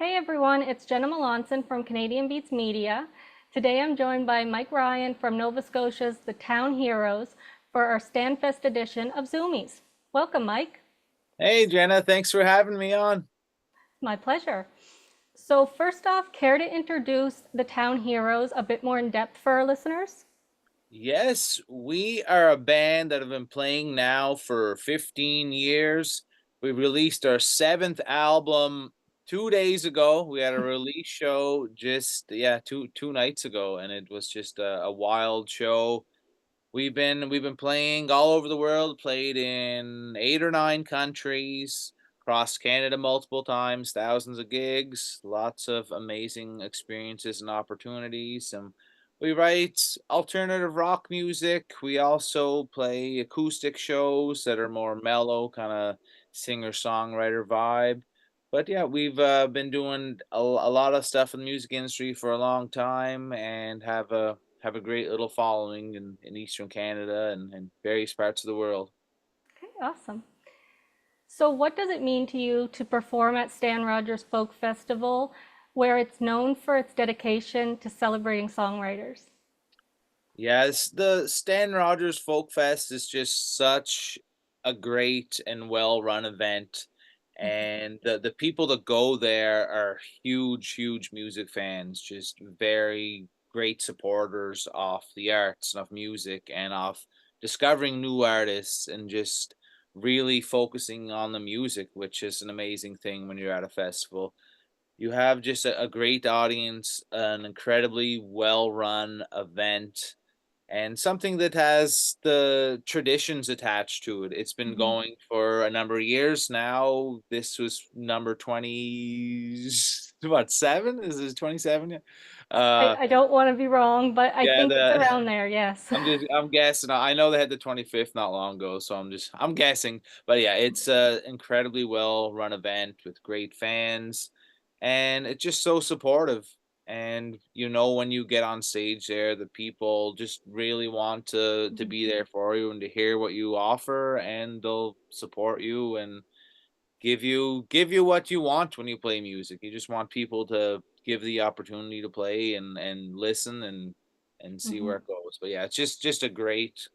Hey everyone, it's Jenna Melanson from Canadian Beats Media. Today I'm joined by Mike Ryan from Nova Scotia's The Town Heroes for our Stanfest edition of Zoomies. Welcome, Mike. Hey Jenna, thanks for having me on. My pleasure. So first off, care to introduce the Town Heroes a bit more in depth for our listeners? Yes, we are a band that have been playing now for 15 years. We released our seventh album 2 days ago. We had a release show just two nights ago, and it was just a wild show. We've been playing all over the world, played in 8 or 9 countries, across Canada multiple times, thousands of gigs, lots of amazing experiences and opportunities. And we write alternative rock music. We also play acoustic shows that are more mellow, kind of singer-songwriter vibe. But yeah, we've been doing a lot of stuff in the music industry for a long time and have a great little following in Eastern Canada and various parts of the world. Okay, awesome. So what does it mean to you to perform at Stan Rogers Folk Festival, where it's known for its dedication to celebrating songwriters? Yes, the Stan Rogers Folk Fest is just such a great and well-run event, and the people that go there are huge music fans, just very great supporters of the arts and of music and of discovering new artists and just really focusing on the music, which is an amazing thing when you're at a festival. You have just a great audience, an incredibly well-run event, and something that has the traditions attached to it. It's been Mhm. going for a number of years now. This was number 20, what, seven? Is this 27? Yeah. I, Uh, I don't want to be wrong, but I yeah, think it's around there, yes. I'm guessing. I know they had the 25th not long ago, so I'm guessing. But yeah, it's a incredibly well run event with great fans, and it's just so supportive. And when you get on stage there, the people just really want to Mhm, be there for you and to hear what you offer, and they'll support you and give you what you want when you play music. You just want people to give the opportunity to play and listen and see mhm. where it goes. But yeah, it's just a great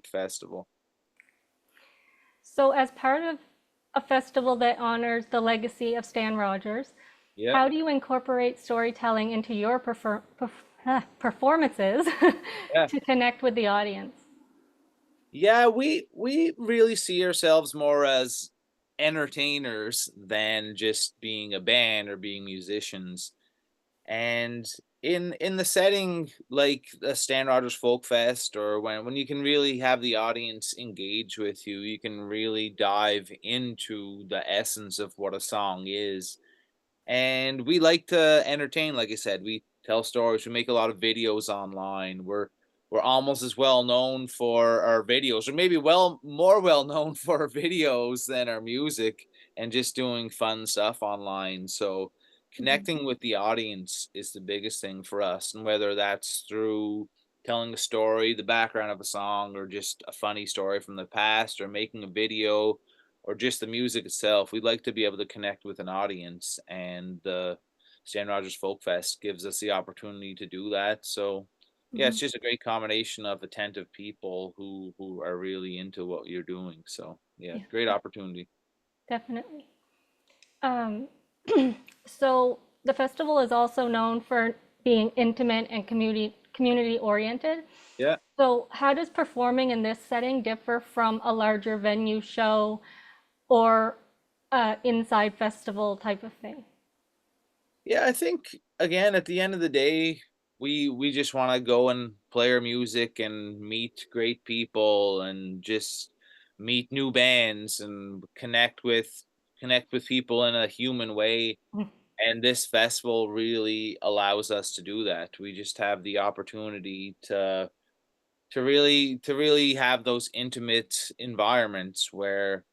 festival. So, as part of a festival that honors the legacy of Stan Rogers, Yeah. how do you incorporate storytelling into your performances Yeah. to connect with the audience? Yeah, we really see ourselves more as entertainers than just being a band or being musicians. And in the setting like a Stan Rogers Folk Fest, or when you can really have the audience engage with you, you can really dive into the essence of what a song is. And we like to entertain, like I said. We tell stories, we make a lot of videos online. We're almost as well known for our videos, or maybe more well known for our videos than our music, and just doing fun stuff online. So Mhm, connecting with the audience is the biggest thing for us, and whether that's through telling a story, the background of a song, or just a funny story from the past, or making a video, or just the music itself. We'd like to be able to connect with an audience, and the Stan Rogers Folk Fest gives us the opportunity to do that. So yeah, it's mhm. just a great combination of attentive people who are really into what you're doing. So yeah, Yeah, great opportunity. definitely. Um, so, the festival is also known for being intimate and community oriented. Yeah. So, how does performing in this setting differ from a larger venue show or inside festival type of thing? Yeah, I think again at the end of the day, we just want to go and play our music and meet great people and just meet new bands and connect with people in a human way. And this festival really allows us to do that. We just have the opportunity to really have those intimate environments where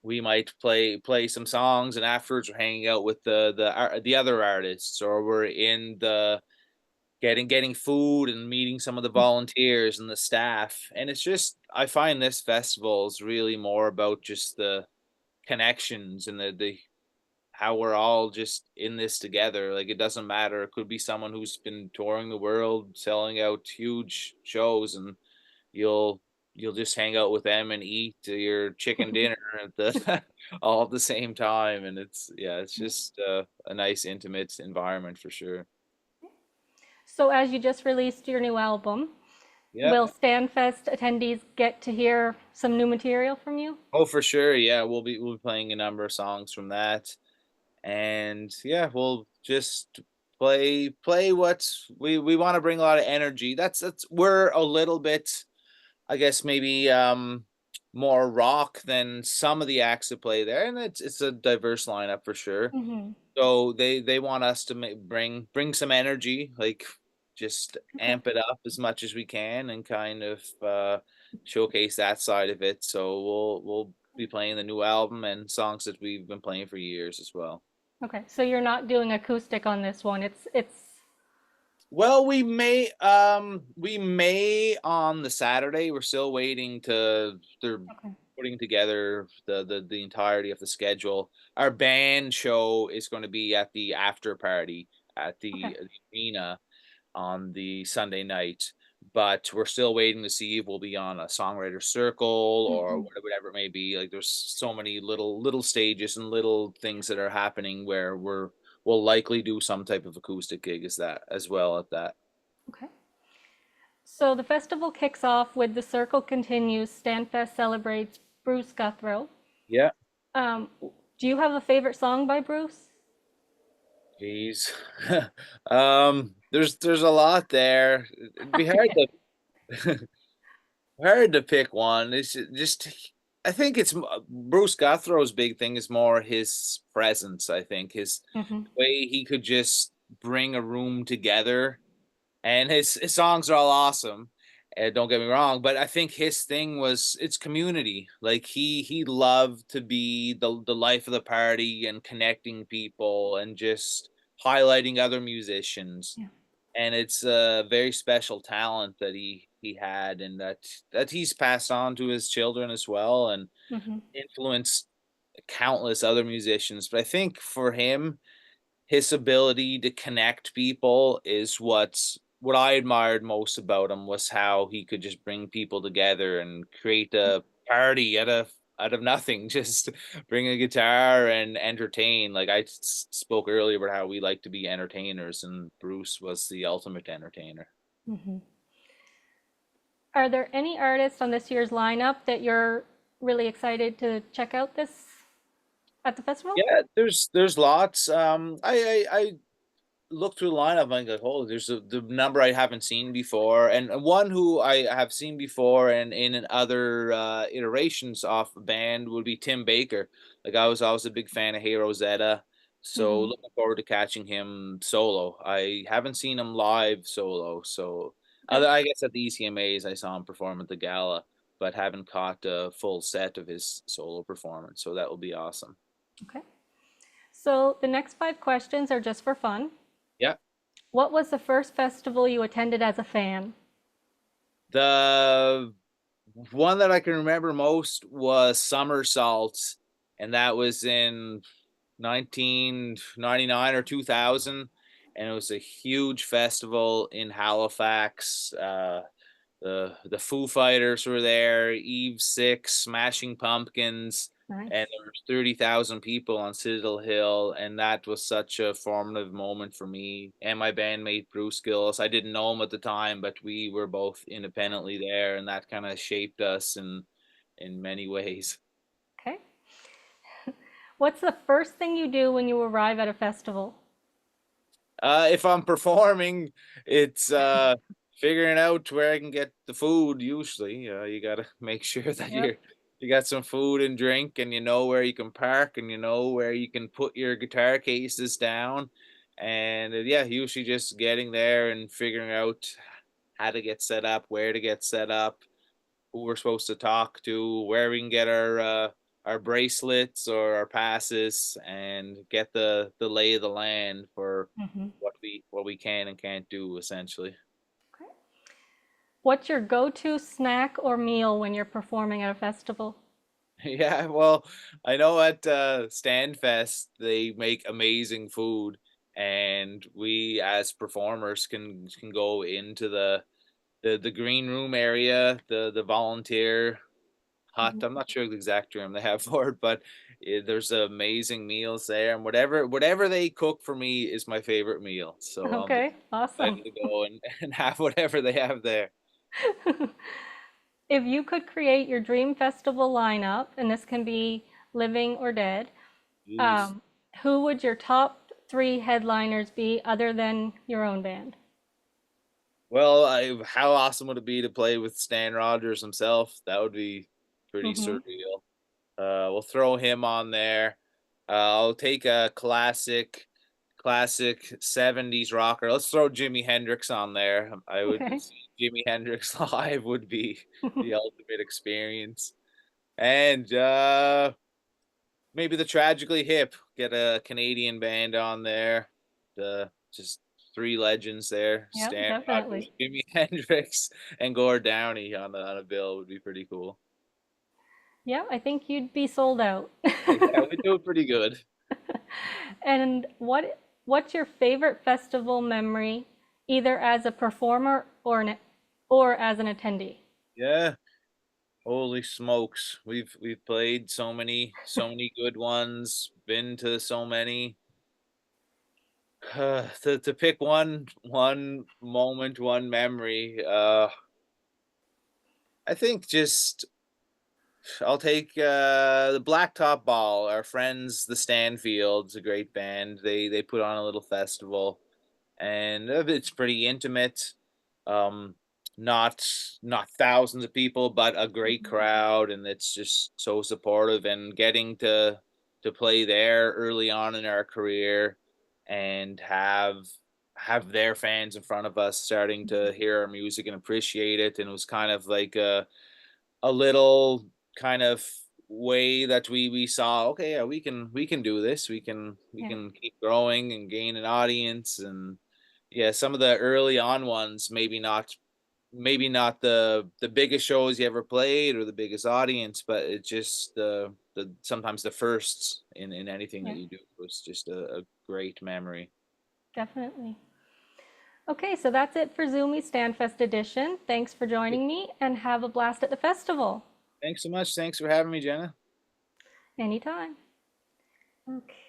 we might play some songs, and afterwards we're hanging out with the other artists, or we're in the getting food and meeting some of the volunteers and the staff. And it's just, I find this festival is really more about just the connections and the how we're all just in this together. Like it doesn't matter. It could be someone who's been touring the world, selling out huge shows, and you'll you'll just hang out with them and eat your chicken dinner at the all at the same time. And it's yeah, it's just a nice intimate environment for sure. So as you just released your new album, Yeah. will Stanfest attendees get to hear some new material from you? Oh, for sure. Yeah, we'll be playing a number of songs from that. And yeah, we'll just play what we want to bring a lot of energy. That's we're a little bit, I guess, maybe more rock than some of the acts that play there, and it's a diverse lineup for sure. Hmm. So they want us to bring some energy, like just Okay. amp it up as much as we can and kind of showcase that side of it. So we'll be playing the new album and songs that we've been playing for years as well. Okay. So you're not doing acoustic on this one. It's Well, we may on the Saturday. We're still waiting to they're okay. putting together the entirety of the schedule. Our band show is going to be at the after party at Okay. the arena on the Sunday night, but we're still waiting to see if we'll be on a songwriter circle or Hmm. whatever it may be. Like there's so many little stages and little things that are happening where we'll likely do some type of acoustic gig as that as well at that. Okay. So the festival kicks off with The Circle Continues. Stanfest celebrates Bruce Guthrie. Yeah. Um, do you have a favorite song by Bruce? Jeez. There's a lot there. It'd be Okay. hard to pick one. It's just I think it's Bruce Guthrow's big thing is more his presence. I think his Hmm. way he could just bring a room together, and his songs are all awesome. Don't get me wrong, but I think his thing was it's community. Like he loved to be the life of the party and connecting people and just highlighting other musicians. Yeah. And it's a very special talent that he had, and that he's passed on to his children as well, and Hmm. influenced countless other musicians. But I think for him, his ability to connect people is what I admired most about him was how he could just bring people together and create a party out of nothing. Just bring a guitar and entertain. Like spoke earlier about how we like to be entertainers, and Bruce was the ultimate entertainer. Hmm. Are there any artists on this year's lineup that you're really excited to check out this at the festival? Yeah, there's lots. I look through the lineup and go, oh, there's the number I haven't seen before, and one who I have seen before and in other iterations off the band would be Tim Baker. Like I was a big fan of Hey Rosetta, so Hmm. looking forward to catching him solo. I haven't seen him live solo, so Okay. other I guess at the ECMAs I saw him perform at the gala, but haven't caught a full set of his solo performance. So that will be awesome. Okay. So the next 5 questions are just for fun. Yeah. What was the first festival you attended as a fan? The one that I can remember most was Somersault, and that was in 1999 or 2000, and it was a huge festival in Halifax. The Foo Fighters were there, Eve Six, Smashing Pumpkins, and Nice. there was 30,000 people on Citadel Hill, and that was such a formative moment for me and my bandmate Bruce Gillis. I didn't know him at the time, but we were both independently there, and that kind of shaped us in many ways. Okay. What's the first thing you do when you arrive at a festival? If I'm performing, it's figuring out where I can get the food. Usually, you gotta make sure that Yep. you got some food and drink, and you know where you can park, and you know where you can put your guitar cases down. And yeah, usually just getting there and figuring out how to get set up, where to get set up, who we're supposed to talk to, where we can get our bracelets or our passes, and get the lay of the land for Hmm. what we can and can't do essentially. Okay. What's your go-to snack or meal when you're performing at a festival? Yeah, well, I know at Stanfest they make amazing food, and we as performers can go into the green room area, the volunteer hut. Mhm. I'm not sure the exact term they have for it, but there's amazing meals there, and whatever they cook for me is my favorite meal. So I'm Okay, awesome. excited to go and, and have whatever they have there. If you could create your dream festival lineup, and this can be living or dead, Jeez. um, who would your top three headliners be other than your own band? Well, how awesome would it be to play with Stan Rogers himself? That would be pretty Hmm. surreal. We'll throw him on there. I'll take a classic 70s rocker. Let's throw Jimi Hendrix on there. I would Okay. see Jimi Hendrix live would be the ultimate experience. And maybe the Tragically Hip, get a Canadian band on there. Just three legends there: Yeah, Stan Rogers, definitely. Jimi Hendrix, and Gord Downey on a bill would be pretty cool. Yeah, I think you'd be sold out. Yeah, we do pretty good. And what's your favorite festival memory, either as a performer or as an attendee? Yeah. Holy smokes. We've played so many good ones, been to so many. To pick one moment, one memory, I think just I'll take the Blacktop Ball. Our friends, the Stanfields, a great band. They put on a little festival, and it's pretty intimate. Um, not not thousands of people, but a great Mhm. crowd, and it's just so supportive. And getting to play there early on in our career, and have their fans in front of us starting to hear our music and appreciate it, and it was kind of like a little kind of way that we saw, okay, yeah, we can do this, we Yeah, can keep growing and gain an audience. And yeah, some of the early on ones, maybe not the biggest shows you ever played or the biggest audience, but it's just the sometimes the firsts in anything that yeah, you do was just a great memory. definitely. Okay, so that's it for Zoomies Stanfest edition. Thanks for joining me and have a blast at the festival. Thanks so much. Thanks for having me, Jenna. Anytime. Okay.